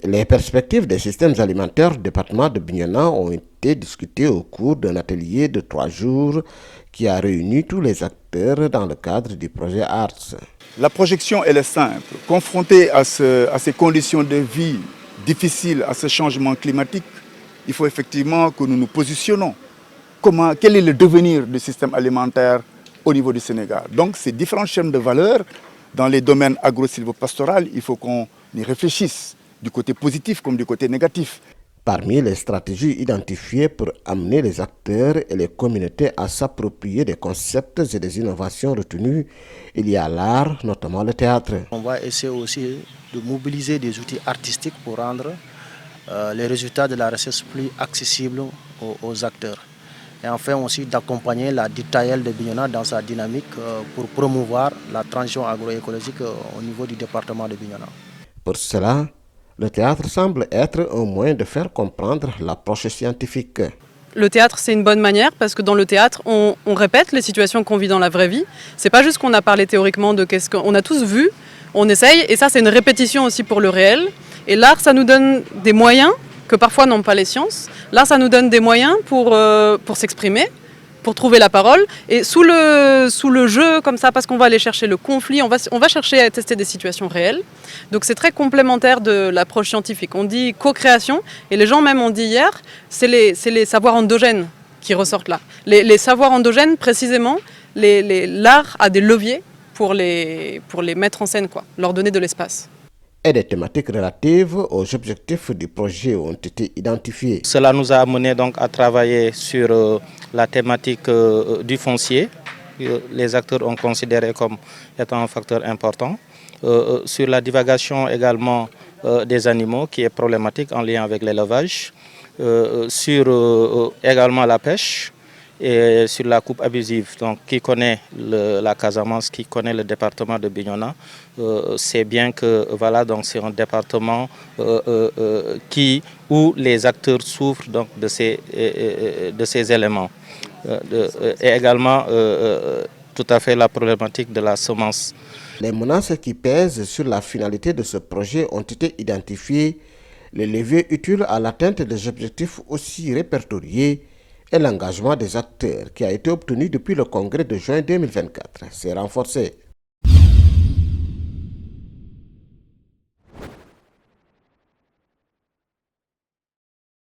Les perspectives des systèmes alimentaires du département de Bignona ont été discutées au cours d'un atelier de 3 jours qui a réuni tous les acteurs dans le cadre du projet ARTS. La projection, elle est simple. Confronté à ces conditions de vie difficiles, à ce changement climatique, il faut effectivement que nous nous positionnons. Quel est le devenir du système alimentaire au niveau du Sénégal? Donc ces différentes chaînes de valeur dans les domaines agro-silvopastoral, il faut qu'on y réfléchisse, du côté positif comme du côté négatif. Parmi les stratégies identifiées pour amener les acteurs et les communautés à s'approprier des concepts et des innovations retenues, il y a l'art, notamment le théâtre. On va essayer aussi de mobiliser des outils artistiques pour rendre les résultats de la recherche plus accessibles aux acteurs. Et enfin aussi d'accompagner la DITAEL de Bignona dans sa dynamique pour promouvoir la transition agroécologique au niveau du département de Bignona. Pour cela, le théâtre semble être un moyen de faire comprendre l'approche scientifique. Le théâtre, c'est une bonne manière parce que dans le théâtre, on répète les situations qu'on vit dans la vraie vie. C'est pas juste qu'on a parlé théoriquement de qu'est-ce qu'on a tous vu, on essaye et ça c'est une répétition aussi pour le réel. Et l'art, ça nous donne des moyens que parfois n'ont pas les sciences. L'art, ça nous donne des moyens pour s'exprimer, pour trouver la parole. Et sous le jeu, comme ça, parce qu'on va aller chercher le conflit, on va chercher à tester des situations réelles. Donc c'est très complémentaire de l'approche scientifique. On dit co-création, et les gens même ont dit hier, c'est les savoirs endogènes qui ressortent là. Les savoirs endogènes, précisément, l'art a des leviers pour les mettre en scène, quoi, leur donner de l'espace. Et des thématiques relatives aux objectifs du projet ont été identifiées. Cela nous a amené donc à travailler sur la thématique du foncier. Les acteurs ont considéré comme étant un facteur important. Sur la divagation également des animaux qui est problématique en lien avec l'élevage. Sur également la pêche. Et sur la coupe abusive, donc qui connaît la Casamance, qui connaît le département de Bignona, c'est bien que voilà, donc c'est un département où les acteurs souffrent donc de ces éléments. Et également tout à fait la problématique de la semence. Les menaces qui pèsent sur la finalité de ce projet ont été identifiées, les leviers utiles à l'atteinte des objectifs aussi répertoriés, et l'engagement des acteurs qui a été obtenu depuis le congrès de juin 2024 s'est renforcé.